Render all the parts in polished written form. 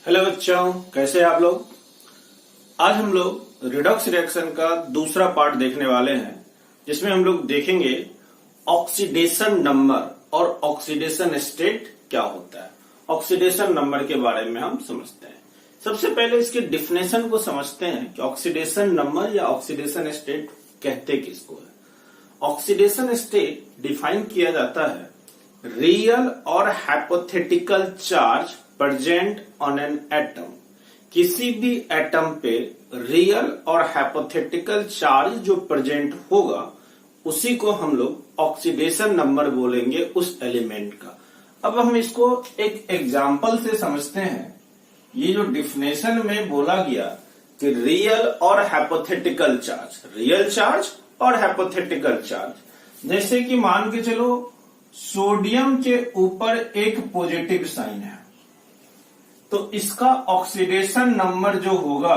Hello बच्चों, कैसे हैं आप लोग। आज हम लोग रिडॉक्स रिएक्शन का दूसरा पार्ट देखने वाले हैं, जिसमें हम लोग देखेंगे ऑक्सीडेशन नंबर और ऑक्सीडेशन स्टेट क्या होता है। ऑक्सीडेशन नंबर के बारे में हम समझते हैं। सबसे पहले इसके डिफिनेशन को समझते हैं कि ऑक्सीडेशन नंबर या ऑक्सीडेशन स्टेट कहते किसको है। ऑक्सीडेशन स्टेट डिफाइन किया जाता है रियल और hypothetical charge present on an atom. किसी भी एटम पे रियल और हाइपोथेटिकल चार्ज जो प्रेजेंट होगा उसी को हम लोग ऑक्सीडेशन नंबर बोलेंगे उस एलिमेंट का। अब हम इसको एक एग्जांपल से समझते हैं। ये जो डिफिनेशन में बोला गया कि रियल और हाइपोथेटिकल चार्ज, रियल चार्ज और हाइपोथेटिकल चार्ज, जैसे कि मान के चलो सोडियम के ऊपर एक पॉजिटिव साइन है तो इसका ऑक्सीडेशन नंबर जो होगा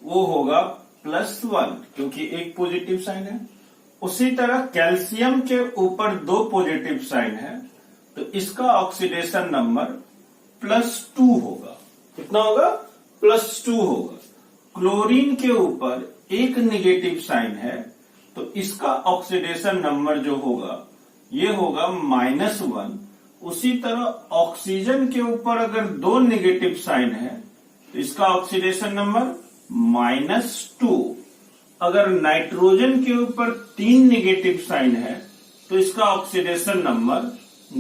वो होगा +1, क्योंकि एक पॉजिटिव साइन है। उसी तरह कैल्शियम के ऊपर 2 पॉजिटिव साइन है तो इसका ऑक्सीडेशन नंबर +2 होगा। कितना होगा? +2 होगा। क्लोरीन के ऊपर एक नेगेटिव साइन है तो इसका ऑक्सीडेशन नंबर जो होगा ये होगा -1। उसी तरह ऑक्सीजन के ऊपर अगर 2 नेगेटिव साइन है तो इसका ऑक्सीडेशन नंबर -2। अगर नाइट्रोजन के ऊपर 3 नेगेटिव साइन है तो इसका ऑक्सीडेशन नंबर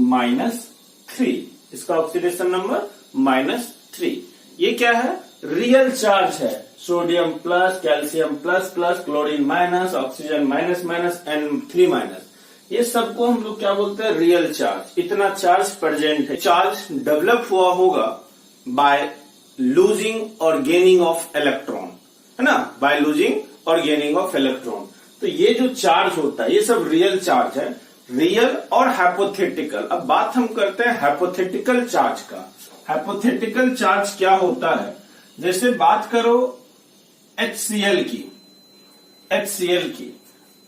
-3। इसका ऑक्सीडेशन नंबर -3। ये क्या है? रियल चार्ज है। Sodium plus, calcium plus plus, chlorine minus, oxygen minus minus, N3-। ये सबको हम लोग क्या बोलते हैं? Real charge. इतना चार्ज प्रेजेंट है। चार्ज डेवलप हुआ होगा बाय लूजिंग और गेनिंग ऑफ इलेक्ट्रॉन, है ना, बाय लूजिंग और गेनिंग ऑफ इलेक्ट्रॉन। तो ये जो चार्ज होता है ये सब रियल चार्ज है, रियल और हाइपोथेटिकल। अब बात हम करते हैं हाइपोथेटिकल चार्ज का। हाइपोथेटिकल चार्ज क्या होता है? जैसे बात करो HCl की,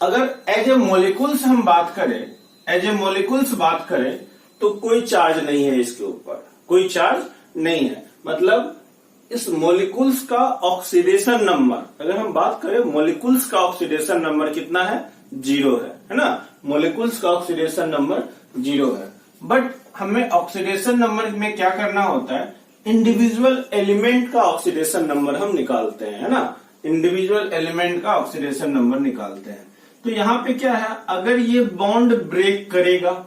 अगर एज ए मोलिकुल्स हम बात करें, तो कोई चार्ज नहीं है इसके ऊपर, कोई चार्ज नहीं है। मतलब इस मोलिकुल्स का ऑक्सीडेशन नंबर, अगर हम बात करें मोलिकुल्स का ऑक्सीडेशन नंबर कितना है? 0 है ना। मोलिकुल्स का ऑक्सीडेशन नंबर 0 है। बट हमें ऑक्सीडेशन नंबर में क्या करना होता है? इंडिविजुअल एलिमेंट का ऑक्सीडेशन नंबर हम निकालते हैं, है ना। इंडिविजुअल एलिमेंट का ऑक्सीडेशन नंबर निकालते हैं। तो यहाँ पे क्या है? अगर ये बॉन्ड ब्रेक करेगा,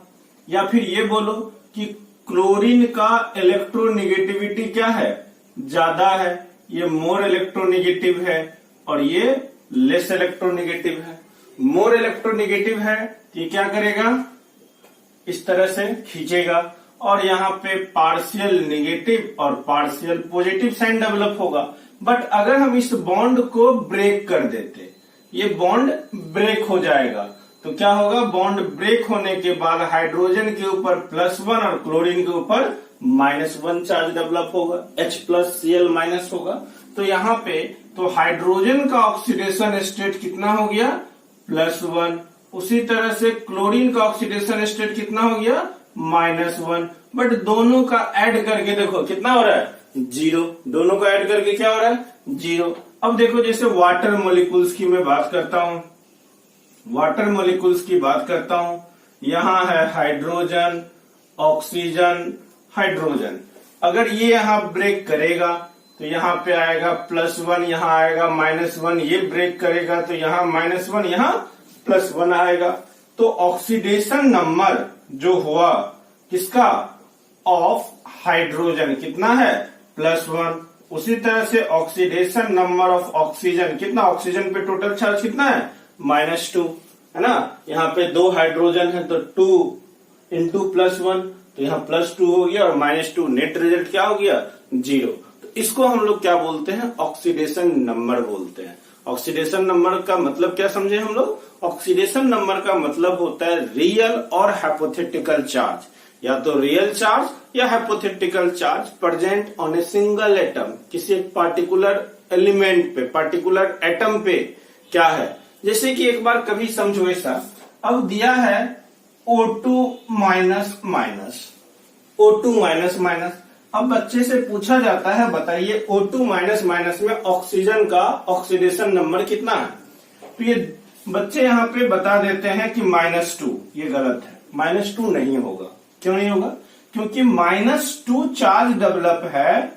या फिर ये बोलो कि क्लोरीन का इलेक्ट्रोनेगेटिविटी क्या है? ज्यादा है, ये मोर इलेक्ट्रोनेगेटिव है और ये लेस इलेक्ट्रोनेगेटिव है। मोर इलेक्ट्रोनेगेटिव है तो ये क्या करेगा? इस तरह से खींचेगा और यहाँ पे पार्शियल नेगेटिव और पार्शियल पॉजिटिव साइन डेवलप होगा। बट अगर हम इस बॉन्ड को ब्रेक कर देते, ये बॉन्ड ब्रेक हो जाएगा तो क्या होगा? बॉन्ड ब्रेक होने के बाद हाइड्रोजन के ऊपर +1 और क्लोरीन के ऊपर -1 चार्ज डेवलप होगा, H+Cl- होगा। तो यहाँ पे तो हाइड्रोजन का ऑक्सीडेशन स्टेट कितना हो गया? +1। उसी तरह से क्लोरीन का ऑक्सीडेशन स्टेट कितना हो गया? -1। बट दोनों का ऐड करके देखो कितना हो रहा है? 0। दोनों का ऐड करके क्या हो रहा है? 0। अब देखो जैसे वाटर मॉलिक्यूल्स की मैं बात करता हूं, वाटर मॉलिक्यूल्स की बात करता हूं। यहां है हाइड्रोजन, ऑक्सीजन, हाइड्रोजन। अगर ये यहां ब्रेक करेगा तो यहां पे आएगा +1, यहां आएगा -1। ये ब्रेक करेगा तो यहां -1, यहां +1 आएगा। तो ऑक्सीडेशन नंबर जो हुआ किसका? ऑफ हाइड्रोजन कितना है? +1। उसी तरह से ऑक्सीडेशन नंबर ऑफ ऑक्सीजन कितना? ऑक्सीजन पे टोटल चार्ज कितना है? -2, है ना। यहाँ पे 2 हाइड्रोजन है तो 2 × +1, तो यहाँ +2 हो गया और -2, नेट रिजल्ट क्या हो गया? 0। तो इसको हम लोग क्या बोलते हैं? ऑक्सीडेशन नंबर बोलते हैं। ऑक्सीडेशन नंबर का मतलब क्या समझे हम लोग? ऑक्सीडेशन नंबर का मतलब होता है रियल और हाइपोथेटिकल चार्ज, या तो रियल चार्ज या hypothetical charge present on a single atom. किसी एक पार्टिकुलर एलिमेंट पे, पार्टिकुलर एटम पे क्या है? जैसे कि एक बार कभी समझो ऐसा, अब दिया है O2 minus minus, O2 minus minus. अब बच्चे से पूछा जाता है बताइए O2 माइनस माइनस में ऑक्सीजन का ऑक्सीडेशन नंबर कितना है। तो ये बच्चे यहाँ पे बता देते हैं कि -2। ये गलत है, -2 नहीं होगा। क्यों नहीं होगा? क्योंकि -2 चार्ज डेवलप है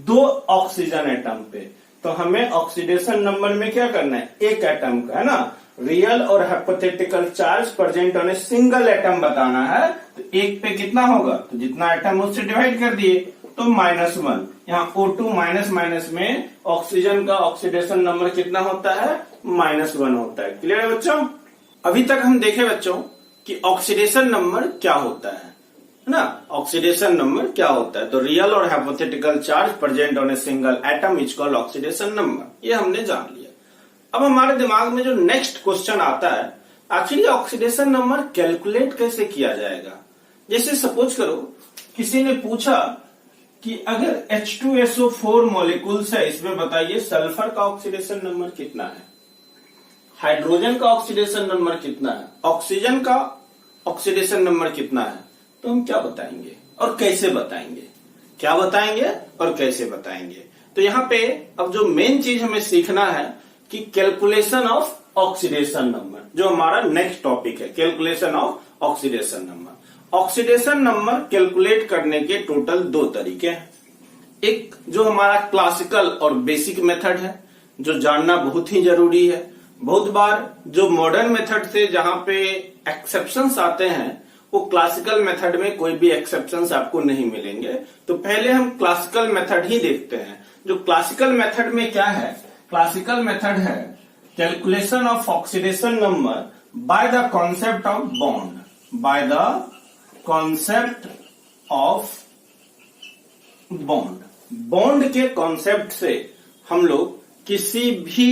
2 ऑक्सीजन एटम पे। तो हमें ऑक्सीडेशन नंबर में क्या करना है, एक एटम का, है ना। रियल और hypothetical charge present on a single atom बताना है। तो एक पे कितना होगा, तो जितना एटम उससे डिवाइड कर दिए, तो -1। यहाँ O2 माइनस माइनस में ऑक्सीजन का ऑक्सीडेशन नंबर कितना होता है, -1 होता है। क्लियर है बच्चों? अभी तक हम देखे बच्चों कि ऑक्सीडेशन नंबर क्या होता है ना। ऑक्सीडेशन नंबर क्या होता है, तो रियल और hypothetical charge present on a single atom is called oxidation number. ये हमने जान लिया। अब हमारे दिमाग में जो नेक्स्ट क्वेश्चन आता है, आखिर ऑक्सीडेशन नंबर कैलकुलेट कैसे किया जाएगा। जैसे सपोज करो किसी ने पूछा कि अगर H2SO4 मॉलिक्यूल्स है, इसमें बताइए सल्फर का ऑक्सीडेशन नंबर कितना है, हाइड्रोजन का ऑक्सीडेशन नंबर कितना है, ऑक्सीजन का ऑक्सीडेशन नंबर कितना है, तो हम क्या बताएंगे और कैसे बताएंगे, क्या बताएंगे और कैसे बताएंगे। तो यहाँ पे अब जो मेन चीज हमें सीखना है कि कैलकुलेशन ऑफ ऑक्सीडेशन नंबर, जो हमारा नेक्स्ट टॉपिक है, calculation of oxidation number. Oxidation number calculate करने के टोटल 2 तरीके हैं। एक जो हमारा क्लासिकल और बेसिक मेथड है, जो जानना बहुत ही जरूरी है। बहुत बार जो मॉडर्न मेथड से जहां पे एक्सेप्शंस आते हैं, वो क्लासिकल मेथड में कोई भी एक्सेप्शंस आपको नहीं मिलेंगे। तो पहले हम क्लासिकल मेथड ही देखते हैं। जो क्लासिकल मेथड में क्या है, क्लासिकल मेथड है calculation of oxidation number by the concept of bond, by the concept of bond. Bond के कॉन्सेप्ट से हम लोग किसी भी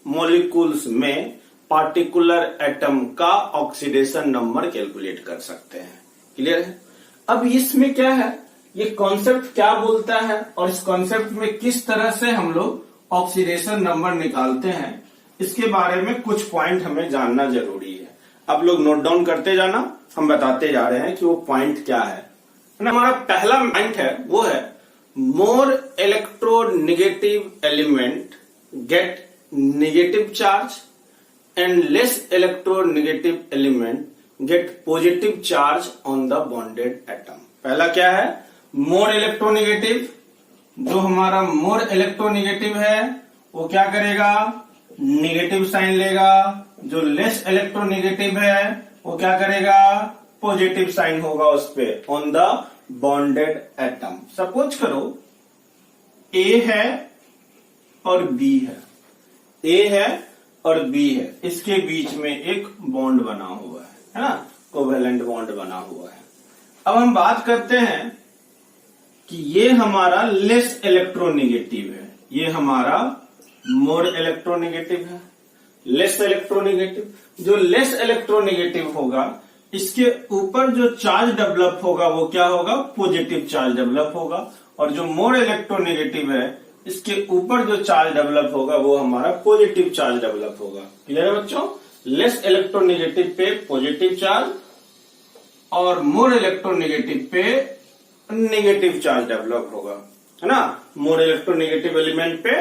मॉलिक्यूल्स में पार्टिकुलर एटम का ऑक्सीडेशन नंबर कैलकुलेट कर सकते हैं। क्लियर है? अब इसमें क्या है, ये कॉन्सेप्ट क्या बोलता है और इस कॉन्सेप्ट में किस तरह से हम लोग ऑक्सीडेशन नंबर निकालते हैं, इसके बारे में कुछ पॉइंट हमें जानना जरूरी है। आप लोग नोट डाउन करते जाना, हम बताते जा रहे हैं कि वो पॉइंट क्या है। हमारा पहला पॉइंट है वो है more electronegative element get negative charge and less electronegative element gate positive charge on the bonded atom. पहला क्या है, मोर इलेक्ट्रोनेगेटिव। जो हमारा मोर इलेक्ट्रोनेगेटिव है वो क्या करेगा, नेगेटिव साइन लेगा। जो लेस इलेक्ट्रोनेगेटिव है वो क्या करेगा, पॉजिटिव साइन होगा उस पे on the bonded atom. Suppose करो ए है और बी है, ए है और बी है, इसके बीच में एक बॉन्ड बना हुआ है ना, कोवेलेंट बॉन्ड बना हुआ है। अब हम बात करते हैं कि ये हमारा लेस इलेक्ट्रोनेगेटिव है, ये हमारा मोर इलेक्ट्रोनेगेटिव है। लेस इलेक्ट्रोनेगेटिव, जो लेस इलेक्ट्रोनेगेटिव होगा, इसके ऊपर जो चार्ज डेवलप होगा वो क्या होगा, पॉजिटिव चार्ज डेवलप होगा। और जो मोर इलेक्ट्रोनेगेटिव है, इसके ऊपर जो चार्ज डेवलप होगा वो हमारा पॉजिटिव चार्ज डेवलप होगा। क्लियर है बच्चों? लेस इलेक्ट्रोनेगेटिव पे पॉजिटिव चार्ज और मोर इलेक्ट्रोनेगेटिव पे नेगेटिव चार्ज डेवलप होगा, है ना। मोर इलेक्ट्रोनेगेटिव एलिमेंट पे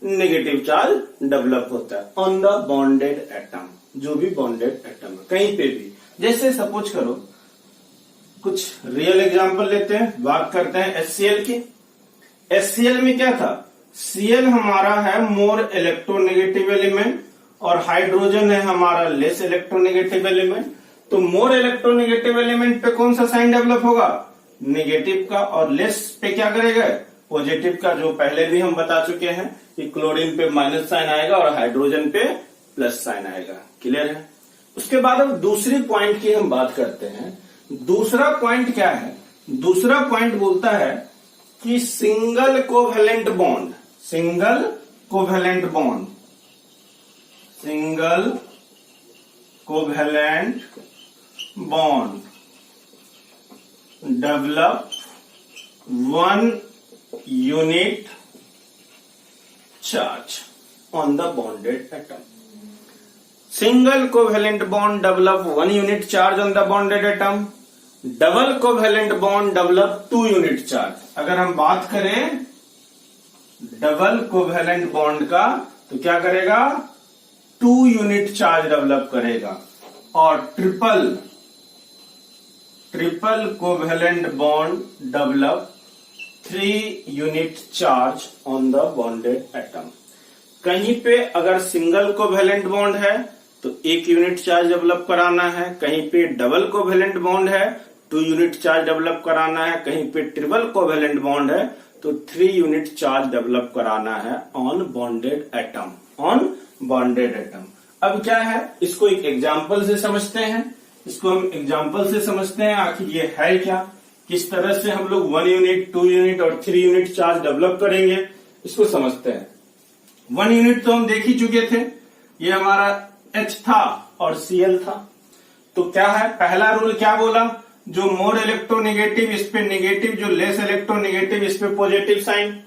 नेगेटिव चार्ज डेवलप होता है ऑन द बॉन्डेड एटम, जो भी बॉन्डेड एटम है कहीं पे भी। जैसे सपोज करो कुछ रियल एग्जांपल लेते हैं, बात करते हैं HCl की। HCl में क्या था, Cl हमारा है मोर इलेक्ट्रोनेगेटिव एलिमेंट और हाइड्रोजन है हमारा लेस इलेक्ट्रोनेगेटिव एलिमेंट। तो मोर इलेक्ट्रोनेगेटिव एलिमेंट पे कौन सा साइन डेवलप होगा, नेगेटिव का, और लेस पे क्या करेगा, पॉजिटिव का, जो पहले भी हम बता चुके हैं कि क्लोरीन पे माइनस साइन आएगा और हाइड्रोजन पे प्लस साइन आएगा। क्लियर है? उसके बाद अब दूसरी पॉइंट की हम बात करते हैं। दूसरा पॉइंट क्या है, दूसरा पॉइंट बोलता है कि single covalent bond, single covalent bond, single covalent bond develop 1 unit charge on the bonded atom. Single covalent bond develop 1 unit charge on the bonded atom double covalent bond develop 2 unit charge. अगर हम बात करें double covalent bond का तो क्या करेगा, 2 unit charge develop करेगा। और triple covalent bond develop 3 unit charge on the bonded atom. कहीं पे अगर सिंगल कोवेलेंट बॉन्ड है तो 1 यूनिट चार्ज डेवलप कराना है, कहीं पे डबल कोवेलेंट बॉन्ड है 2 यूनिट चार्ज डेवलप कराना है, कहीं पे ट्रिपल कोवेलेंट बॉन्ड है तो 3 यूनिट चार्ज डेवलप कराना है on bonded atom, on bonded atom. अब क्या है, इसको एक एग्जाम्पल से समझते हैं, इसको हम एग्जाम्पल से समझते हैं आखिर ये है क्या, किस तरह से हम लोग 1 यूनिट 2 यूनिट और 3 यूनिट चार्ज डेवलप करेंगे, इसको समझते हैं। 1 यूनिट तो हम देख ही चुके थे, ये हमारा H था और Cl था। तो क्या है, पहला रूल क्या बोला, जो मोर इलेक्ट्रोनेगेटिव इस पे नेगेटिव, जो लेस इलेक्ट्रोनेगेटिव इस पे पॉजिटिव साइन।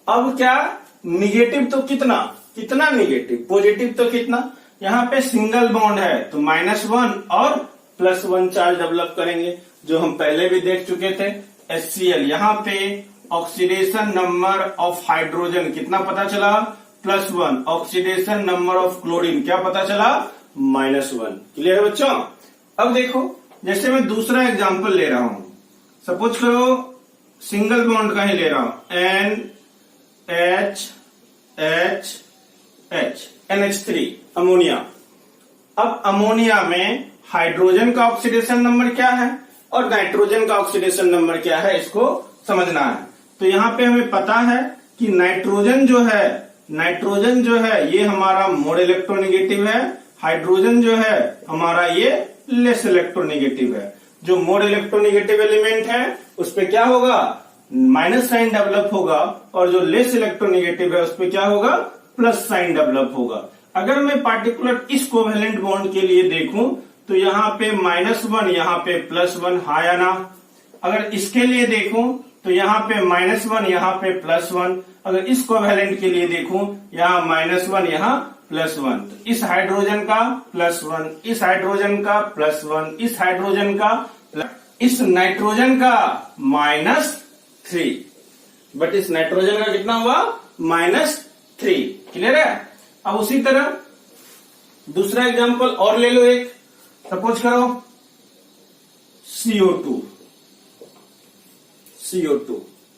अब क्या, निगेटिव तो कितना कितना निगेटिव, पॉजिटिव तो कितना, यहाँ पे सिंगल बॉन्ड है तो -1 और +1 चार्ज डेवलप करेंगे, जो हम पहले भी देख चुके थे HCl। यहाँ पे ऑक्सीडेशन नंबर ऑफ हाइड्रोजन कितना पता चला, +1। ऑक्सीडेशन नंबर ऑफ क्लोरीन क्या पता चला, -1। क्लियर है बच्चों। अब देखो, जैसे मैं दूसरा एग्जांपल ले रहा हूं, सपोज करो सिंगल बॉन्ड का ही ले रहा हूं, NH3 अमोनिया। अब अमोनिया में हाइड्रोजन का ऑक्सीडेशन नंबर क्या है और नाइट्रोजन का ऑक्सीडेशन नंबर क्या है, इसको समझना है। तो यहाँ पे हमें पता है कि नाइट्रोजन जो है ये हमारा मोर इलेक्ट्रोनेगेटिव है, हाइड्रोजन जो है हमारा ये लेस इलेक्ट्रोनेगेटिव है। जो मोर इलेक्ट्रोनेगेटिव एलिमेंट है उस पे क्या होगा, माइनस साइन डेवलप होगा, और जो लेस इलेक्ट्रोनेगेटिव है उस पे क्या होगा, प्लस साइन डेवलप होगा। अगर मैं पार्टिकुलर इस कोवेलेंट बॉन्ड के लिए देखूं तो यहाँ पे -1, यहाँ पे +1, हाँ या ना। अगर इसके लिए देखूं तो यहाँ पे -1, यहाँ पे +1। अगर इस कोवेलेंट के लिए देखूं, यहाँ -1, यहाँ +1। तो इस हाइड्रोजन का +1, इस हाइड्रोजन का +1, इस हाइड्रोजन का, इस नाइट्रोजन का -3, बट इस नाइट्रोजन का कितना हुआ, -3। क्लियर है। अब उसी तरह दूसरा एग्जांपल और ले लो, एक सपोज करो CO2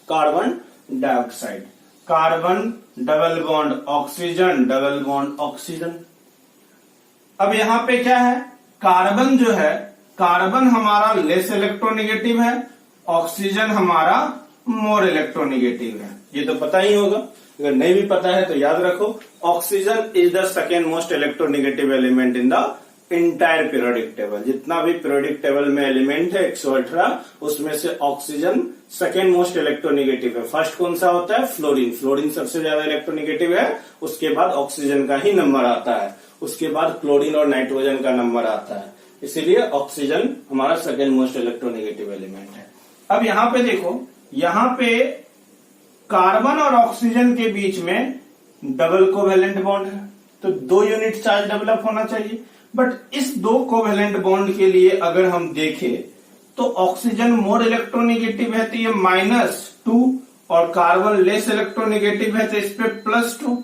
carbon dioxide, carbon double bond oxygen, double bond oxygen. अब यहां पे क्या है, कार्बन जो है, कार्बन हमारा लेस इलेक्ट्रोनेगेटिव है, ऑक्सीजन हमारा मोर इलेक्ट्रोनेगेटिव है। ये तो पता ही होगा, अगर नहीं भी पता है तो याद रखो, oxygen is the second most electronegative element in the entire periodic table. जितना भी पीरियोडिक टेबल में एलिमेंट है 118, उसमें से ऑक्सीजन सेकेंड मोस्ट इलेक्ट्रोनेगेटिव है। फर्स्ट कौन सा होता है, फ्लोरीन। फ्लोरीन सबसे ज्यादा इलेक्ट्रोनेगेटिव है, उसके बाद ऑक्सीजन का ही नंबर आता है, उसके बाद क्लोरीन और नाइट्रोजन का नंबर आता है। इसीलिए ऑक्सीजन हमारा सेकेंड मोस्ट इलेक्ट्रोनेगेटिव एलिमेंट है। अब यहाँ पे देखो, यहाँ पे कार्बन और ऑक्सीजन के बीच में डबल कोवेलेंट बॉन्ड है, तो 2 यूनिट चार्ज डेवलप होना चाहिए। बट इस 2 कोवेलेंट बॉन्ड के लिए अगर हम देखें तो ऑक्सीजन मोर इलेक्ट्रोनेगेटिव है तो ये -2, और कार्बन लेस इलेक्ट्रोनेगेटिव है तो इस पे +2।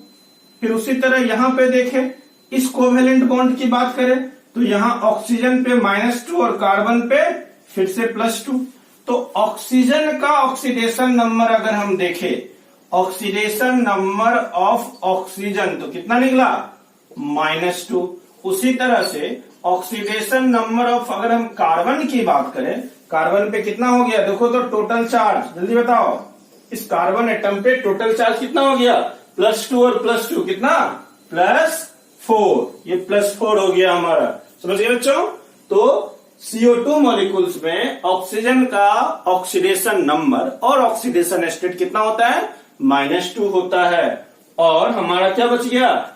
फिर उसी तरह यहां पे देखें, इस कोवेलेंट बॉन्ड की बात करें तो यहां ऑक्सीजन पे -2 और कार्बन पे फिर से +2। तो ऑक्सीजन का ऑक्सीडेशन नंबर अगर हम देखें, ऑक्सीडेशन नंबर ऑफ ऑक्सीजन तो कितना निकला, -2। उसी तरह से ऑक्सीडेशन नंबर ऑफ, अगर हम कार्बन की बात करें, कार्बन पे कितना हो गया, देखो तो टोटल चार्ज जल्दी बताओ, इस कार्बन एटम पे टोटल चार्ज कितना हो गया, +2 और +2 कितना, +4। ये +4 हो गया हमारा, समझ गए बच्चों। तो CO2 मॉलिक्यूल्स में ऑक्सीजन का ऑक्सीडेशन नंबर और ऑक्सीडेशन स्टेट कितना होता है, -2 होता है। और हमारा क्या बच गया,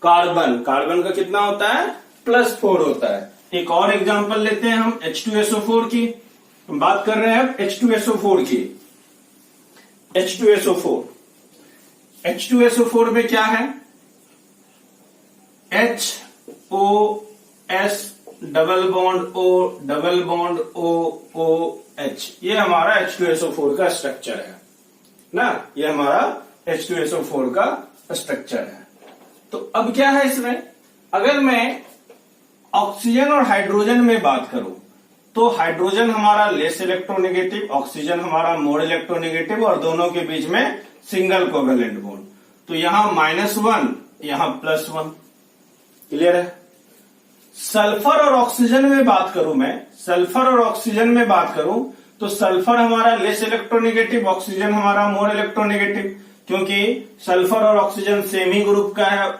कार्बन, कार्बन का कितना होता है, +4 होता है। एक और एग्जांपल लेते हैं हम H2SO4 की, हम बात कर रहे हैं H2SO4 की। H2SO4 में क्या है, HOS double bond O H, ये हमारा H2SO4 का स्ट्रक्चर है ना, ये हमारा H2SO4 का स्ट्रक्चर है। तो अब क्या है इसमें, अगर मैं ऑक्सीजन और हाइड्रोजन में बात करूं तो हाइड्रोजन हमारा लेस इलेक्ट्रोनेगेटिव, ऑक्सीजन हमारा मोर इलेक्ट्रोनेगेटिव और दोनों के बीच में सिंगल कोवेलेंट बॉन्ड। तो यहां -1, यहां +1। क्लियर है। सल्फर और ऑक्सीजन में बात करूं मैं, सल्फर और ऑक्सीजन में बात करूं तो सल्फर हमारा लेस इलेक्ट्रोनेगेटिव, ऑक्सीजन हमारा मोर इलेक्ट्रोनेगेटिव, क्योंकि सल्फर और ऑक्सीजन सेम ही ग्रुप का है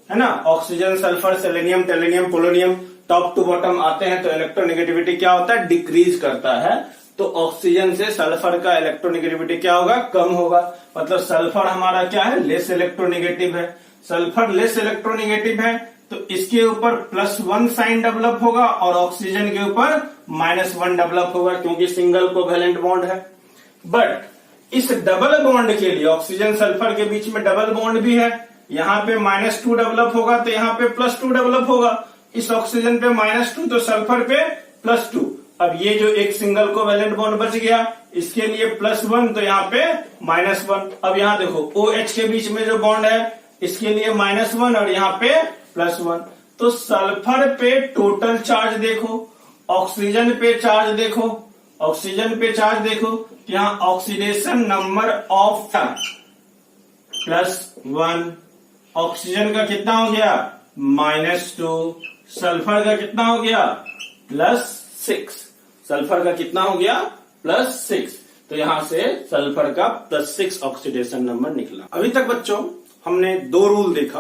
ना। Oxygen, sulphur, selenium, tellurium, polonium top to bottom आते हैं तो इलेक्ट्रोनेगेटिविटी क्या होता है, डिक्रीज करता है। तो ऑक्सीजन से सल्फर का इलेक्ट्रोनेगेटिविटी क्या होगा, कम होगा। मतलब सल्फर हमारा क्या है, लेस इलेक्ट्रोनेगेटिव है। सल्फर लेस इलेक्ट्रोनेगेटिव है तो इसके ऊपर +1 साइन डेवलप होगा और ऑक्सीजन के ऊपर -1 डेवलप होगा, क्योंकि सिंगल कोवेलेंट बॉन्ड है। बट इस डबल बॉन्ड के लिए ऑक्सीजन सल्फर के बीच में डबल बॉन्ड भी है, यहां पे -2 डेवलप होगा तो यहां पे +2 डेवलप होगा। इस ऑक्सीजन पे -2 तो सल्फर पे +2। अब ये जो एक सिंगल कोवेलेंट बॉन्ड बच गया, इसके लिए +1 तो यहाँ पे -1। अब यहाँ देखो OH के बीच में जो बॉन्ड है इसके लिए -1 और यहाँ पे +1। तो सल्फर पे टोटल चार्ज देखो, ऑक्सीजन पे चार्ज देखो, ऑक्सीजन पे चार्ज देखो, यहाँ ऑक्सीडेशन नंबर ऑफ +1। ऑक्सीजन का कितना हो गया, -2। सल्फर का कितना हो गया, +6। सल्फर का कितना हो गया, +6। तो यहां से सल्फर का +6 ऑक्सीडेशन नंबर निकला। अभी तक बच्चों हमने 2 रूल देखा,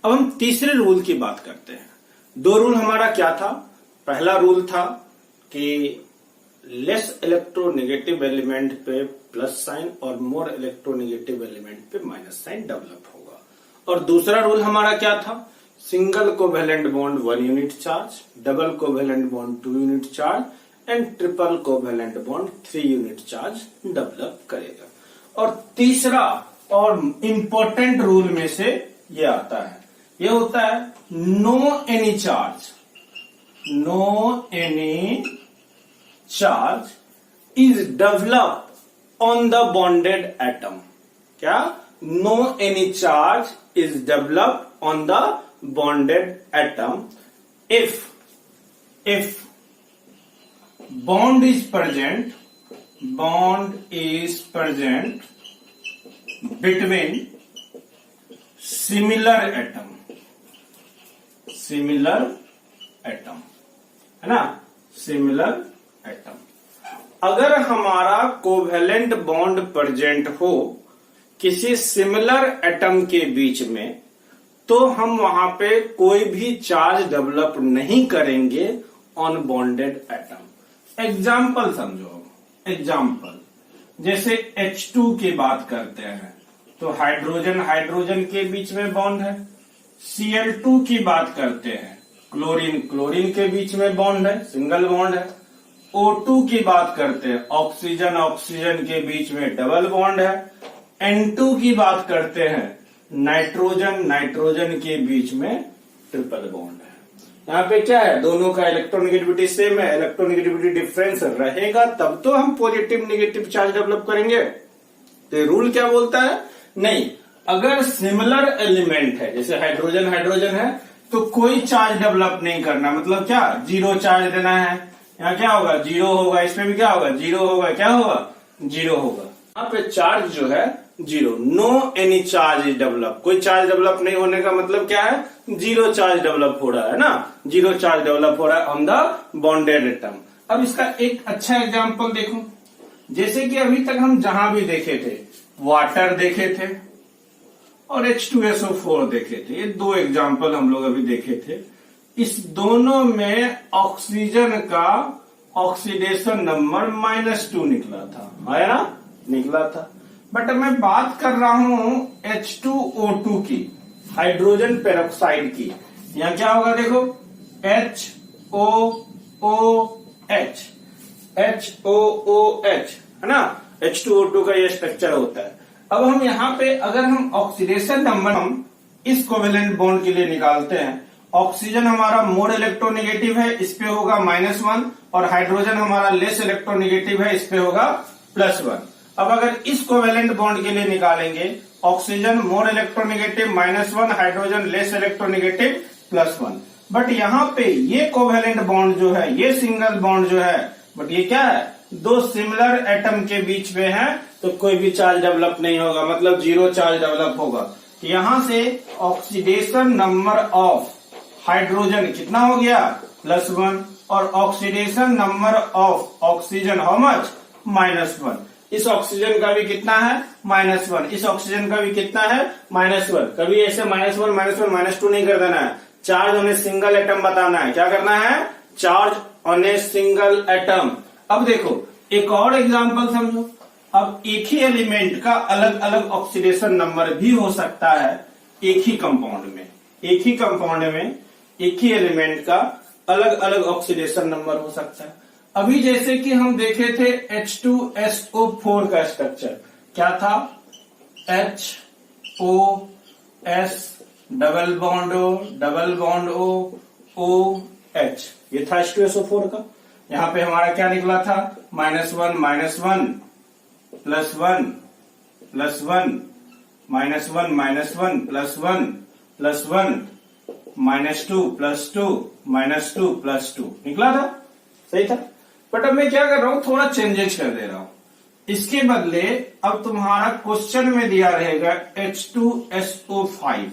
अब हम तीसरे रूल की बात करते हैं। 2 रूल हमारा क्या था, पहला रूल था कि लेस इलेक्ट्रोनेगेटिव एलिमेंट पे प्लस साइन और मोर इलेक्ट्रोनेगेटिव एलिमेंट पे माइनस साइन डेवलप होगा। और दूसरा रूल हमारा क्या था, single covalent bond 1 unit charge, double covalent bond 2 unit charge and triple covalent bond 3 unit charge develop करेगा। और तीसरा और इंपॉर्टेंट रूल में से ये आता है, ये होता है no any charge, no any charge is developed on the bonded atom. क्या, no any charge is developed on the bonded atom if bond is present between similar atom है ना, similar atom। अगर हमारा कोवेलेंट बॉन्ड प्रेजेंट हो किसी similar atom के बीच में तो हम वहां पे कोई भी चार्ज डेवलप नहीं करेंगे ऑन बॉन्डेड एटम। एग्जाम्पल समझो, एग्जाम्पल जैसे H2 की बात करते हैं तो हाइड्रोजन हाइड्रोजन के बीच में बॉन्ड है। Cl2 की बात करते हैं, क्लोरीन क्लोरीन के बीच में बॉन्ड है, सिंगल बॉन्ड है। O2 की बात करते हैं, ऑक्सीजन ऑक्सीजन के बीच में डबल बॉन्ड है। N2 की बात करते हैं, नाइट्रोजन नाइट्रोजन के बीच में ट्रिपल बॉन्ड है। यहाँ पे क्या है, दोनों का इलेक्ट्रोनेगेटिविटी सेम है, इलेक्ट्रोनेगेटिविटी डिफरेंस रहेगा तब तो हम पॉजिटिव नेगेटिव चार्ज डेवलप करेंगे। तो रूल क्या बोलता है, नहीं, अगर सिमिलर एलिमेंट है जैसे हाइड्रोजन हाइड्रोजन है तो कोई चार्ज डेवलप नहीं करना, मतलब क्या, 0 चार्ज देना है। यहाँ क्या होगा, 0 होगा, इसमें भी क्या होगा, 0 होगा, क्या होगा, 0 होगा। यहाँ पे चार्ज जो है 0, no any charge is develop, कोई चार्ज डेवलप नहीं होने का मतलब क्या है, 0 चार्ज डेवलप हो रहा है ना, 0 चार्ज डेवलप हो रहा है ऑन द बॉन्डेड एटम। अब इसका एक अच्छा एग्जांपल देखो, जैसे कि अभी तक हम जहां भी देखे थे, वाटर देखे थे और H2SO4 देखे थे, ये 2 एग्जांपल हम लोग अभी देखे थे। इस दोनों में ऑक्सीजन का ऑक्सीडेशन नंबर -2 निकला था, है ना, निकला था। बट मैं बात कर रहा हूं H2O2 की, हाइड्रोजन पेरोक्साइड की। यहां क्या होगा देखो, HOOH है ना, H2O2 का ये स्ट्रक्चर होता है। अब हम यहाँ पे अगर हम ऑक्सीडेशन नंबर हम इस कोवेलेंट बॉन्ड के लिए निकालते हैं ऑक्सीजन हमारा मोर इलेक्ट्रोनेगेटिव है, इस पे होगा -1, और हाइड्रोजन हमारा लेस इलेक्ट्रोनेगेटिव है, इस पे होगा +1। अब अगर इस कोवेलेंट बॉन्ड के लिए निकालेंगे, oxygen more electronegative -1, hydrogen less electronegative +1। But यहाँ पे ये कोवेलेंट बॉन्ड जो है, ये सिंगल बॉन्ड जो है, बट ये क्या है, दो सिमिलर एटम के बीच में है, तो कोई भी चार्ज डेवलप नहीं होगा, मतलब 0 चार्ज डेवलप होगा। तो यहां से ऑक्सीडेशन नंबर ऑफ हाइड्रोजन कितना हो गया, +1, और oxidation number of oxygen how much, -1। इस ऑक्सीजन का भी कितना है, -1, इस ऑक्सीजन का भी कितना है, -1। कभी ऐसे -1 -1 -2 नहीं कर देना है, charge on a single atom बताना है। क्या करना है, charge on a single atom. अब देखो एक और एग्जांपल समझो। अब एक ही एलिमेंट का अलग अलग ऑक्सीडेशन नंबर भी हो सकता है एक ही कंपाउंड में, एक ही कंपाउंड में एक ही एलिमेंट का अलग अलग ऑक्सीडेशन नंबर हो सकता है। अभी जैसे कि हम देखे थे H2SO4 का स्ट्रक्चर क्या था, HOS double bond O OH, ये था H2SO4 का। यहां पे हमारा क्या निकला था, -1 -1 +1 +1 -1 -1 +1 +1 -2 +2 निकला था, सही था। बट अब मैं क्या कर रहा हूं, थोड़ा चेंजेस कर दे रहा हूं। इसके बदले अब तुम्हारा क्वेश्चन में दिया रहेगा H2SO5,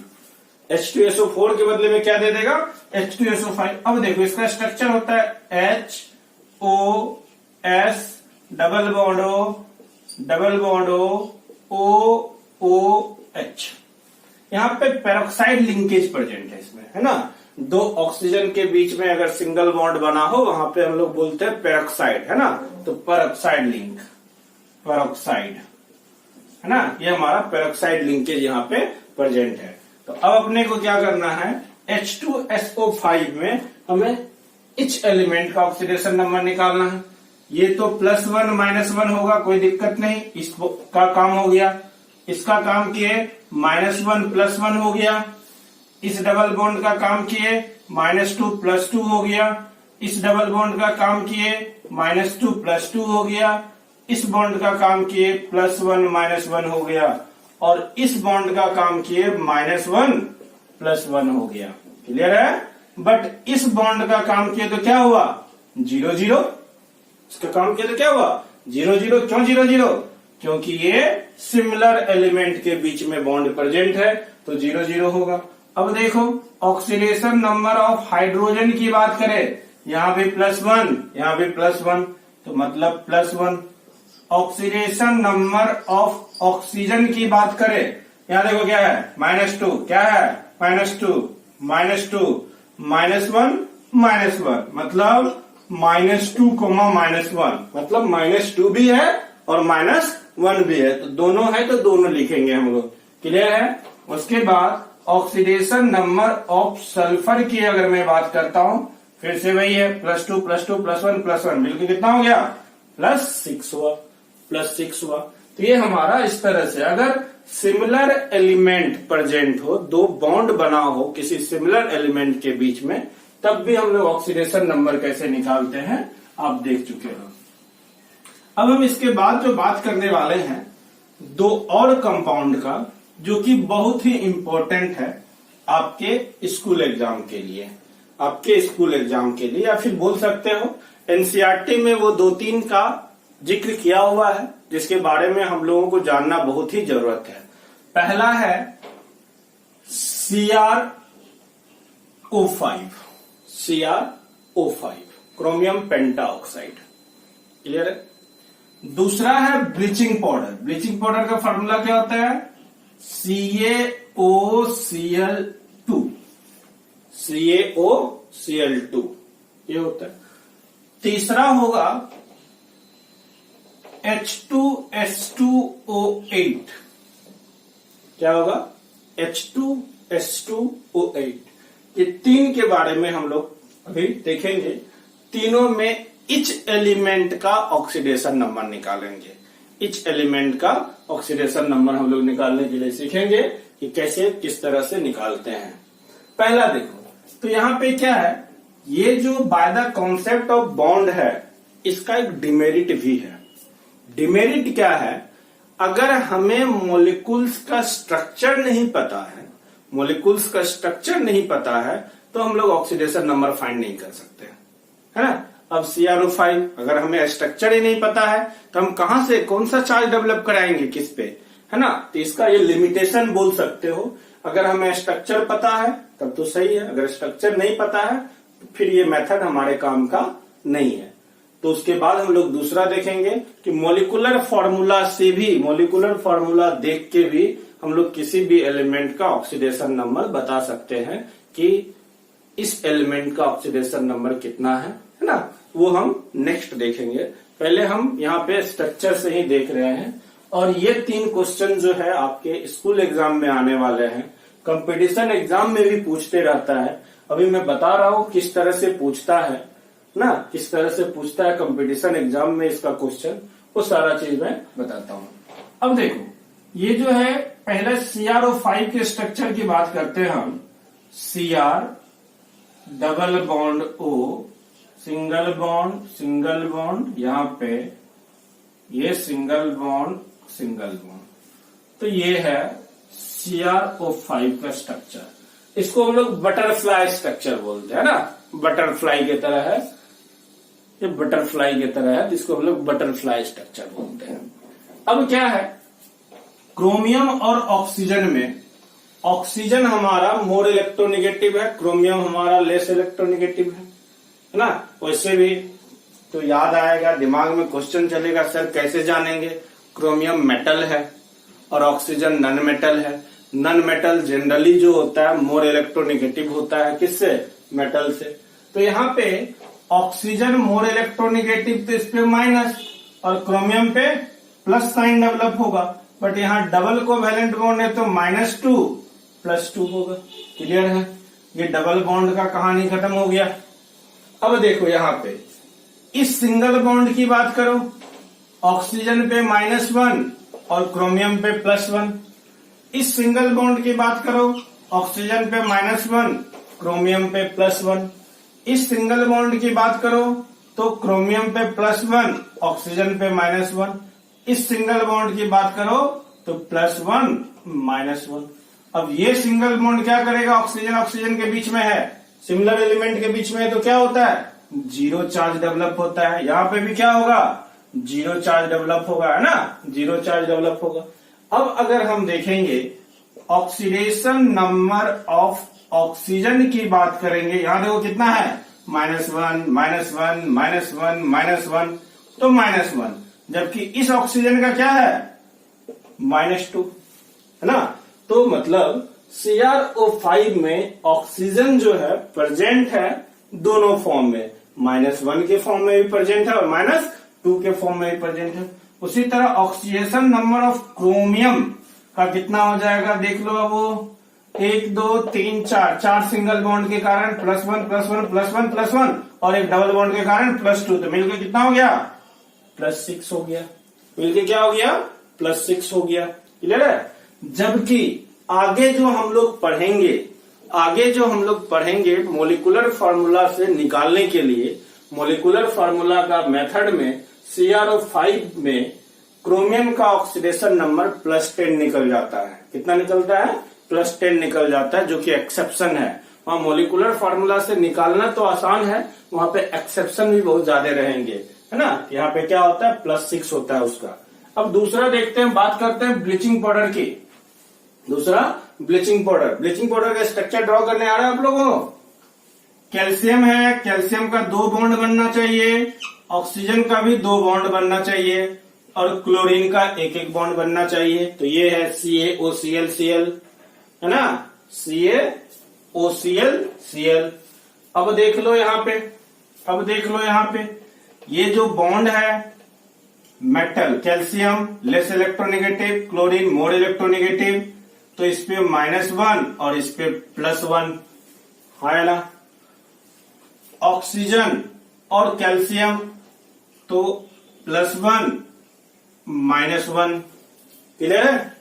H2SO4 के बदले में क्या दे देगा, H2SO5। अब देखो इसका स्ट्रक्चर होता है HOS double bond O OH। यहाँ पे पेरोक्साइड लिंकेज प्रेजेंट है इसमें, है ना। दो ऑक्सीजन के बीच में अगर सिंगल बॉन्ड बना हो, वहां पे हम लोग बोलते हैं पेरोक्साइड, है ना। तो पेरोक्साइड लिंक, पेरोक्साइड, है ना, ये हमारा पेरोक्साइड लिंकेज यहाँ पे प्रेजेंट है। तो अब अपने को क्या करना है, H2SO5 में हमें इच एलिमेंट का ऑक्सीडेशन नंबर निकालना है। ये तो +1 -1 होगा, कोई दिक्कत नहीं, इसका काम हो गया। इसका काम किए -1 +1 हो गया। इस डबल बॉन्ड का काम किए -2 +2 हो गया। इस डबल बॉन्ड का काम किए -2 +2 हो गया। इस बॉन्ड का काम किए +1 -1 हो गया, और इस बॉन्ड का काम किए -1 +1 हो गया। क्लियर है। बट इस बॉन्ड का काम किए तो क्या हुआ, 0 0। इसका काम किया तो क्या हुआ, 0 0। क्यों 0 0, क्योंकि ये सिमिलर एलिमेंट के बीच में बॉन्ड प्रेजेंट है, तो 0 0 होगा। अब देखो ऑक्सीडेशन नंबर ऑफ हाइड्रोजन की बात करें, यहां भी +1, यहां भी +1, तो मतलब +1। ऑक्सीडेशन नंबर ऑफ ऑक्सीजन की बात करें, यहां देखो क्या है, -2, क्या है, -2 -2 -1 -1, मतलब -2, -1, मतलब -2 भी है और -1 भी है, तो दोनों है तो दोनों लिखेंगे हम लोग। क्लियर है। उसके बाद ऑक्सीडेशन नंबर ऑफ सल्फर की अगर मैं बात करता हूं, फिर से वही है, +2 +2 +1 +1, मिलकर कितना हो गया, +6 हुआ, +6 हुआ। तो ये हमारा इस तरह से अगर सिमिलर एलिमेंट प्रेजेंट हो, दो बॉन्ड बना हो किसी सिमिलर एलिमेंट के बीच में, तब भी हम लोग ऑक्सीडेशन नंबर कैसे निकालते हैं आप देख चुके हो। अब हम इसके बाद जो बात करने वाले हैं दो और कंपाउंड का, जो कि बहुत ही इंपॉर्टेंट है आपके स्कूल एग्जाम के लिए, आपके स्कूल एग्जाम के लिए, या फिर बोल सकते हो एनसीईआरटी में वो 2-3 का जिक्र किया हुआ है, जिसके बारे में हम लोगों को जानना बहुत ही जरूरत है। पहला है CrO5, क्रोमियम पेंटाऑक्साइड। क्लियर है। दूसरा है ब्लीचिंग पाउडर। ब्लीचिंग पाउडर का फॉर्मूला क्या होता है, CaOCl2, CaOCl2 ये होता है। तीसरा होगा H2S2O8। क्या होगा, H2S2O8। ये 3 के बारे में हम लोग अभी देखेंगे। तीनों में इच एलिमेंट का ऑक्सीडेशन नंबर निकालेंगे। इच एलिमेंट का ऑक्सीडेशन नंबर हम लोग निकालने के लिए सीखेंगे कि कैसे किस तरह से निकालते हैं। पहला देखो तो यहाँ पे क्या है, ये जो by the concept of bond है इसका एक डिमेरिट भी है। डिमेरिट क्या है, अगर हमें मॉलिक्यूल्स का स्ट्रक्चर नहीं पता है, मॉलिक्यूल्स का स्ट्रक्चर नहीं पता है तो हम लोग ऑक्सीडेशन नंबर फाइंड नहीं कर सकते, है ना। अब CrO5 अगर हमें स्ट्रक्चर ही नहीं पता है तो हम कहां से कौन सा चार्ज डेवलप कराएंगे किस पे, है ना। तो इसका ये लिमिटेशन बोल सकते हो। अगर हमें स्ट्रक्चर पता है तब तो सही है, अगर स्ट्रक्चर नहीं पता है तो फिर ये मेथड हमारे काम का नहीं है। तो उसके बाद हम लोग दूसरा देखेंगे कि मॉलिक्यूलर फॉर्मूला से भी, मॉलिक्यूलर फॉर्मूला देख के भी हम लोग किसी भी एलिमेंट का ऑक्सीडेशन नंबर बता सकते हैं कि इस एलिमेंट का ऑक्सीडेशन नंबर कितना है ना। वो हम नेक्स्ट देखेंगे। पहले हम यहाँ पे स्ट्रक्चर से ही देख रहे हैं। और ये 3 क्वेश्चन जो है आपके स्कूल एग्जाम में आने वाले हैं, कंपटीशन एग्जाम में भी पूछते रहता है। अभी मैं बता रहा हूँ किस तरह से पूछता है ना, किस तरह से पूछता है कंपटीशन एग्जाम में इसका क्वेश्चन, वो सारा चीज मैं बताता हूँ। अब देखो, ये जो है पहले CrO5 के स्ट्रक्चर की बात करते हैं हम। Cr double bond O, single bond यहाँ पे, ये सिंगल बॉन्ड, तो ये है CrO5 का स्ट्रक्चर। इसको हम लोग बटरफ्लाई स्ट्रक्चर बोलते हैं ना, बटरफ्लाई की तरह है, ये बटरफ्लाई की तरह है जिसको हम लोग बटरफ्लाई स्ट्रक्चर बोलते हैं। अब क्या है, क्रोमियम और ऑक्सीजन में, ऑक्सीजन हमारा मोर इलेक्ट्रोनेगेटिव है, क्रोमियम हमारा लेस इलेक्ट्रोनेगेटिव है ना। वैसे भी तो याद आएगा, दिमाग में क्वेश्चन चलेगा, सर कैसे जानेंगे, क्रोमियम मेटल है और ऑक्सीजन नॉन मेटल है। नॉन मेटल जनरली जो होता है मोर इलेक्ट्रोनेगेटिव होता है, किससे, मेटल से। तो यहाँ पे ऑक्सीजन मोर इलेक्ट्रोनेगेटिव तो इस पे माइनस और क्रोमियम पे प्लस साइन डेवलप होगा, बट यहाँ डबल कोवैलेंट बॉन्ड है तो -2 +2 होगा। क्लियर है, ये डबल बॉन्ड का कहानी खत्म हो गया। अब देखो यहाँ पे इस सिंगल बॉन्ड की बात करो, ऑक्सीजन पे -1 और क्रोमियम पे +1। इस सिंगल बॉन्ड की बात करो, ऑक्सीजन पे -1, क्रोमियम पे +1। इस सिंगल बॉन्ड की बात करो तो क्रोमियम पे +1, ऑक्सीजन पे -1। इस सिंगल बॉन्ड की बात करो तो +1 -1। अब ये सिंगल बॉन्ड क्या करेगा, ऑक्सीजन ऑक्सीजन के बीच में है, सिमिलर एलिमेंट के बीच में है, तो क्या होता है, 0 चार्ज डेवलप होता है। यहाँ पे भी क्या होगा, 0 चार्ज डेवलप होगा, है ना, 0 चार्ज डेवलप होगा। अब अगर हम देखेंगे ऑक्सीडेशन नंबर ऑफ ऑक्सीजन की बात करेंगे, यहां देखो कितना है, -1 -1 -1 तो -1, जबकि इस ऑक्सीजन का क्या है, -2, है ना। तो मतलब CrO5 में ऑक्सीजन जो है प्रेजेंट है दोनों फॉर्म में, -1 के फॉर्म में भी प्रेजेंट है और -2 के फॉर्म में भी प्रेजेंट है। उसी तरह ऑक्सीडेशन नंबर ऑफ क्रोमियम का कितना हो जाएगा, देख लो। अब वो 1 2 3 4 सिंगल बॉन्ड के कारण +1 +1 +1 +1 और एक डबल बॉन्ड के कारण +2, तो मिलकर कितना हो गया, +6 हो गया। मिलकर क्या हो गया, +6 हो गया। क्लियर है। जबकि आगे जो हम लोग पढ़ेंगे मॉलिक्यूलर फार्मूला से निकालने के लिए, मॉलिक्यूलर फार्मूला का मेथड में CrO5 में क्रोमियम का ऑक्सीडेशन नंबर +10 निकल जाता है। कितना निकलता है, +10 निकल जाता है, जो कि एक्सेप्शन है। वहां मॉलिक्यूलर फार्मूला से निकालना तो आसान है, वहां पे एक्सेप्शन भी बहुत ज्यादा रहेंगे, है ना। यहाँ पे क्या होता है, +6 होता है उसका। अब दूसरा देखते हैं, बात करते हैं ब्लीचिंग पाउडर की। दूसरा ब्लीचिंग पाउडर का स्ट्रक्चर ड्रॉ करने आ रहा है आप लोगों को। कैल्शियम है, कैल्शियम का 2 बॉन्ड बनना चाहिए, ऑक्सीजन का भी 2 बॉन्ड बनना चाहिए और क्लोरीन का 1 बॉन्ड बनना चाहिए। तो ये है CaOClCl, है ना, CaOClCl। अब देख लो यहाँ पे ये जो बॉन्ड है metal, calcium less electronegative, chlorine मोर इलेक्ट्रोनेगेटिव, तो इस पे -1 और इस पे +1 है ना। ऑक्सीजन और कैल्शियम तो +1 -1। क्लियर है।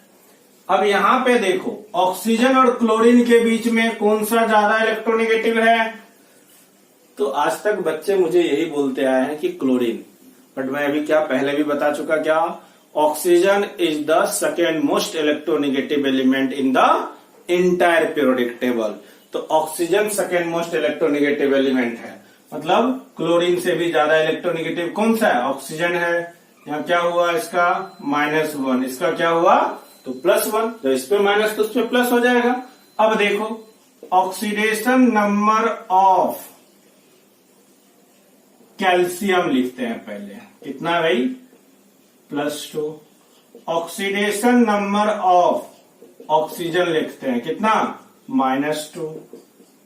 अब यहां पे देखो ऑक्सीजन और क्लोरीन के बीच में कौन सा ज्यादा इलेक्ट्रोनेगेटिव है? तो आज तक बच्चे मुझे यही बोलते आए हैं कि क्लोरीन, बट मैं अभी क्या पहले भी बता चुका, क्या oxygen is the second most electronegative element in the entire periodic table. तो oxygen second most electronegative element है, मतलब क्लोरीन से भी ज्यादा इलेक्ट्रोनेगेटिव कौन सा है? ऑक्सीजन है। यहाँ क्या हुआ इसका -1, इसका क्या हुआ तो +1, तो इस पे माइनस तो उस पे प्लस हो जाएगा। अब देखो ऑक्सीडेशन नंबर ऑफ कैल्शियम लिखते हैं पहले, कितना भाई +2। ऑक्सीडेशन नंबर ऑफ ऑक्सीजन लिखते हैं कितना -2।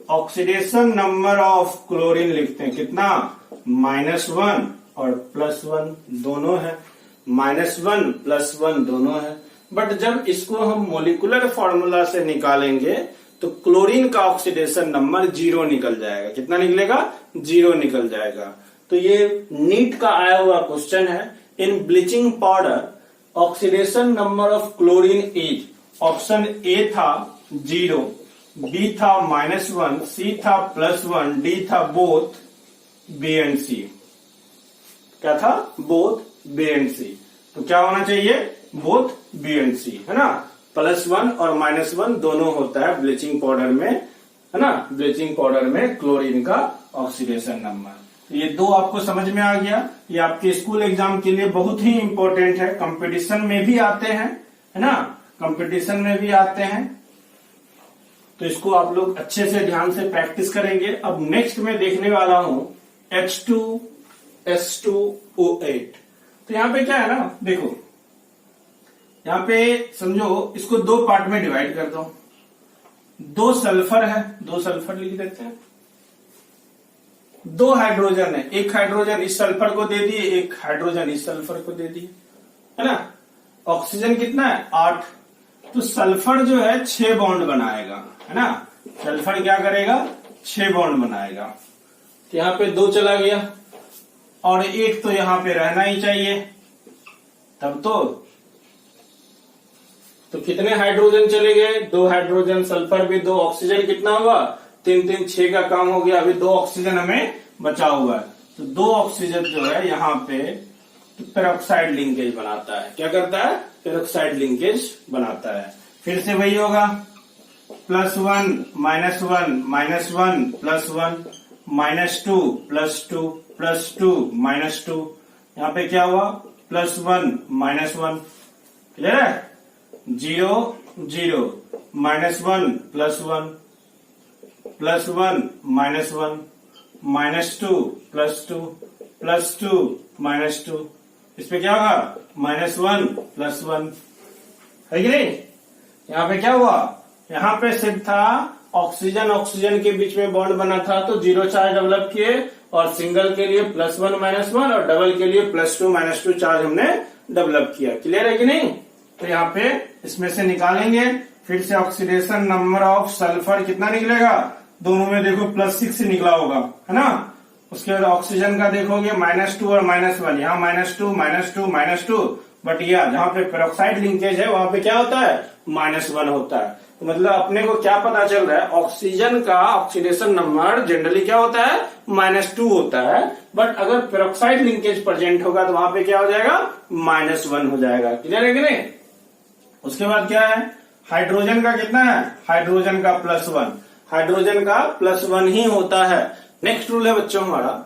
ऑक्सीडेशन नंबर ऑफ क्लोरीन लिखते हैं कितना -1 और +1 दोनों है, -1 +1 दोनों है। बट जब इसको हम मोलिकुलर फॉर्मूला से निकालेंगे तो क्लोरीन का ऑक्सीडेशन नंबर 0 निकल जाएगा। कितना निकलेगा? 0 निकल जाएगा। तो ये नीट का आया हुआ क्वेश्चन है। In bleaching powder oxidation number of chlorine is, option A था 0, बी था -1, सी था +1, डी था बोथ बी एंड सी। क्या था? बोथ बी एंड सी। तो क्या होना चाहिए? बोथ बी एंड सी, है ना। +1 और -1 दोनों होता है ब्लीचिंग पाउडर में, है ना। ब्लीचिंग पाउडर में क्लोरीन का ऑक्सीडेशन नंबर। ये दो आपको समझ में आ गया। ये आपके स्कूल एग्जाम के लिए बहुत ही इंपॉर्टेंट है, कंपटीशन में भी आते हैं, है ना, कंपटीशन में भी आते हैं। तो इसको आप लोग अच्छे से ध्यान से प्रैक्टिस करेंगे। अब नेक्स्ट में देखने वाला हूं H2S2O8। तो यहां पे क्या है ना, देखो यहां पे समझो इसको दो पार्ट में डिवाइड कर दो। 2 सल्फर है, 2 सल्फर लिख देते हैं। 2 हाइड्रोजन है, एक हाइड्रोजन इस सल्फर को दे दिए, एक हाइड्रोजन इस सल्फर को दे दिए, है ना। ऑक्सीजन कितना है? 8। तो सल्फर जो है 6 बॉन्ड बनाएगा, है ना। सल्फर क्या करेगा? 6 बॉन्ड बनाएगा। तो यहां पे 2 चला गया और एक तो यहां पे रहना ही चाहिए, तब तो कितने हाइड्रोजन चले गए? 2 हाइड्रोजन, सल्फर भी 2, ऑक्सीजन कितना हुआ? 3 3 6 का काम हो गया। अभी 2 ऑक्सीजन हमें बचा हुआ है। तो 2 ऑक्सीजन जो है यहाँ पे पेरोक्साइड लिंकेज बनाता है। क्या करता है? पेरोक्साइड लिंकेज बनाता है। फिर से वही होगा, +1 -1 -1 +1 -2 +2 +2 -2। यहाँ पे क्या हुआ? +1 -1, क्लियर है? 0 0 -1 +1 +1 -1 -2 +2 +2 -2। इस पे क्या होगा? -1 +1, है कि नहीं। यहाँ पे क्या हुआ? यहाँ पे सिर्फ था ऑक्सीजन ऑक्सीजन के बीच में बॉन्ड बना था तो 0 चार्ज डेवलप किए, और सिंगल के लिए +1 -1 और डबल के लिए +2 -2 चार्ज हमने डेवलप किया। क्लियर है कि नहीं। तो यहाँ पे इसमें से निकालेंगे, फिर से ऑक्सीडेशन नंबर ऑफ सल्फर कितना निकलेगा? दोनों में देखो +6 निकला होगा, है ना। उसके बाद ऑक्सीजन का देखोगे -2 और -1, यहाँ -2 -2 -2, बट यह जहां पे पेरोक्साइड लिंकेज है वहां पे क्या होता है? -1 होता है। तो मतलब अपने को क्या पता चल रहा है? ऑक्सीजन का ऑक्सीडेशन नंबर जनरली क्या होता है? -2 होता है, बट अगर पेरोक्साइड लिंकेज प्रेजेंट होगा तो वहां पे क्या हो जाएगा? -1 हो जाएगा। क्लियर है कि नहीं। उसके बाद क्या है? हाइड्रोजन का कितना है? हाइड्रोजन का +1, हाइड्रोजन का +1 ही होता है। नेक्स्ट रूल है बच्चों हमारा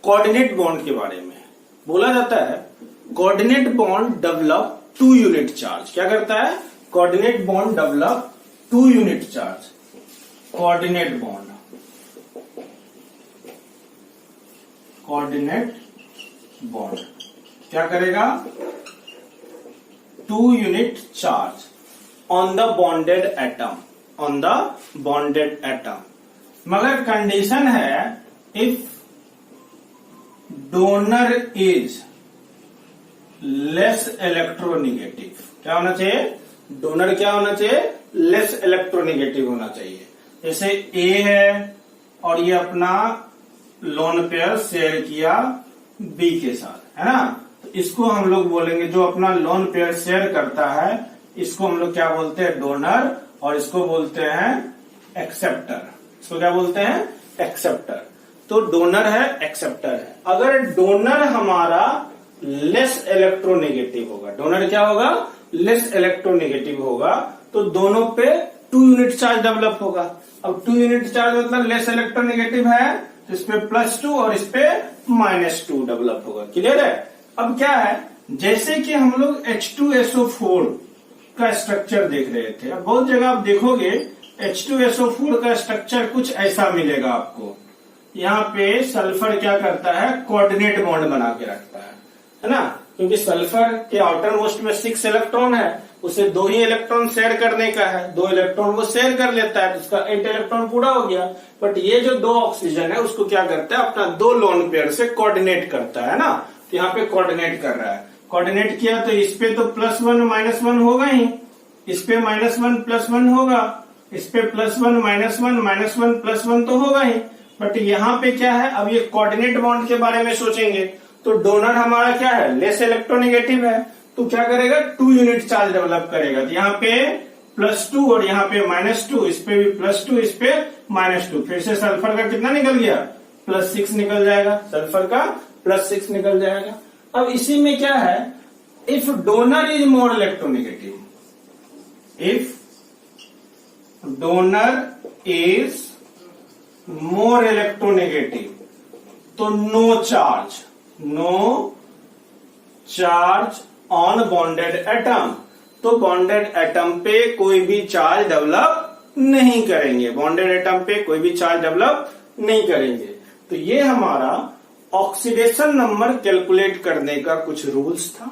कोऑर्डिनेट बॉन्ड के बारे में। बोला जाता है coordinate bond develop 2 unit charge. क्या करता है? Coordinate bond develop 2 unit charge. Coordinate bond, coordinate bond क्या करेगा? 2 unit charge on the bonded atom, on the bonded atom. मगर कंडीशन है if donor is less electronegative. क्या होना चाहिए? डोनर क्या होना चाहिए? लेस इलेक्ट्रोनेगेटिव होना चाहिए। जैसे ए है और ये अपना लोन पेयर शेयर किया बी के साथ, है ना। तो इसको हम लोग बोलेंगे, जो अपना लोन पेयर शेयर करता है इसको हम लोग क्या बोलते हैं, डोनर, और इसको बोलते हैं एक्सेप्टर। इसको क्या बोलते हैं, एक्सेप्टर। तो डोनर है, एक्सेप्टर है। अगर डोनर हमारा लेस इलेक्ट्रोनेगेटिव होगा, डोनर क्या होगा, लेस इलेक्ट्रोनेगेटिव होगा, तो दोनों पे 2 यूनिट चार्ज डेवलप होगा। अब 2 यूनिट चार्ज मतलब लेस इलेक्ट्रोनेगेटिव है, तो इस पे +2 और इस पे -2 डेवलप होगा। क्लियर है। अब क्या है, जैसे कि हम लोग H2SO4 का स्ट्रक्चर देख रहे थे, अब बहुत जगह आप देखोगे H2SO4 का स्ट्रक्चर कुछ ऐसा मिलेगा आपको। यहाँ पे सल्फर क्या करता है, कोऑर्डिनेट बॉन्ड बना के रखता है ना, क्योंकि सल्फर के आउटर मोस्ट में 6 इलेक्ट्रॉन है, उसे 2 ही इलेक्ट्रॉन शेयर करने का है, 2 इलेक्ट्रॉन वो शेयर कर लेता है, तो उसका 8 इलेक्ट्रॉन पूरा हो गया। बट ये जो 2 ऑक्सीजन है उसको क्या करता है, अपना 2 लोन पेयर से कोऑर्डिनेट करता है ना, तो यहाँ पे कोऑर्डिनेट कर रहा है। कोऑर्डिनेट किया तो इस पे तो +1 -1 होगा ही, इस पे -1 +1 होगा, इस पे +1 -1 +1 तो होगा ही। बट यहाँ पे क्या है, अब ये कोऑर्डिनेट बॉन्ड के बारे में सोचेंगे तो डोनर हमारा क्या है, लेस इलेक्ट्रोनेगेटिव है, तो क्या करेगा, 2 यूनिट चार्ज डेवलप करेगा। तो यहाँ पे +2 और यहाँ पे -2, इस पे भी +2, इस पे -2, फिर से सल्फर का कितना निकल गया, +6 निकल जाएगा, सल्फर का +6 निकल जाएगा। अब इसी में क्या है, if donor is more electronegative, if donor is more electronegative, तो no charge on bonded atom, तो बॉन्डेड एटम पे कोई भी चार्ज डेवलप नहीं करेंगे, बॉन्डेड एटम पे कोई भी चार्ज डेवलप नहीं करेंगे। तो ये हमारा ऑक्सीडेशन नंबर कैलकुलेट करने का कुछ रूल्स था,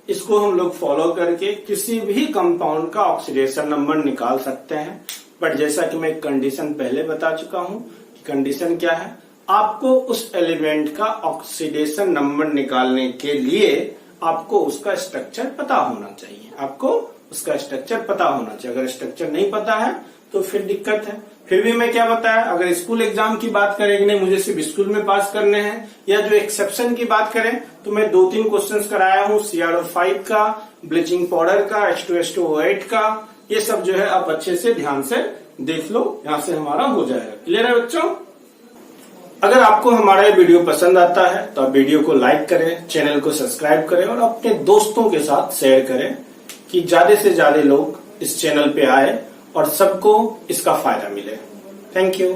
इसको हम लोग फॉलो करके किसी भी कंपाउंड का ऑक्सीडेशन नंबर निकाल सकते हैं। बट जैसा कि मैं एक कंडीशन पहले बता चुका हूं, कंडीशन क्या है, आपको उस एलिमेंट का ऑक्सीडेशन नंबर निकालने के लिए आपको उसका स्ट्रक्चर पता होना चाहिए, आपको उसका स्ट्रक्चर पता होना चाहिए। अगर स्ट्रक्चर नहीं पता है तो फिर दिक्कत है। फिर भी मैं क्या बताया, अगर स्कूल एग्जाम की बात करें कि नहीं मुझे सिर्फ स्कूल में पास करने हैं, या जो एक्सेप्शन की बात करें तो मैं 2-3 क्वेश्चंस कराया हूं, CrO5 का, ब्लीचिंग पाउडर का, H2SO8 का, ये सब जो है आप अच्छे से ध्यान से देख लो, यहां से हमारा हो जाएगा। क्लियर है बच्चों। अगर आपको हमारा ये वीडियो पसंद आता है तो आप वीडियो को लाइक करें, चैनल को सब्सक्राइब करें और अपने दोस्तों के साथ शेयर करें कि ज्यादा से ज्यादा लोग इस चैनल पे आए और सबको इसका फायदा मिले। Thank you.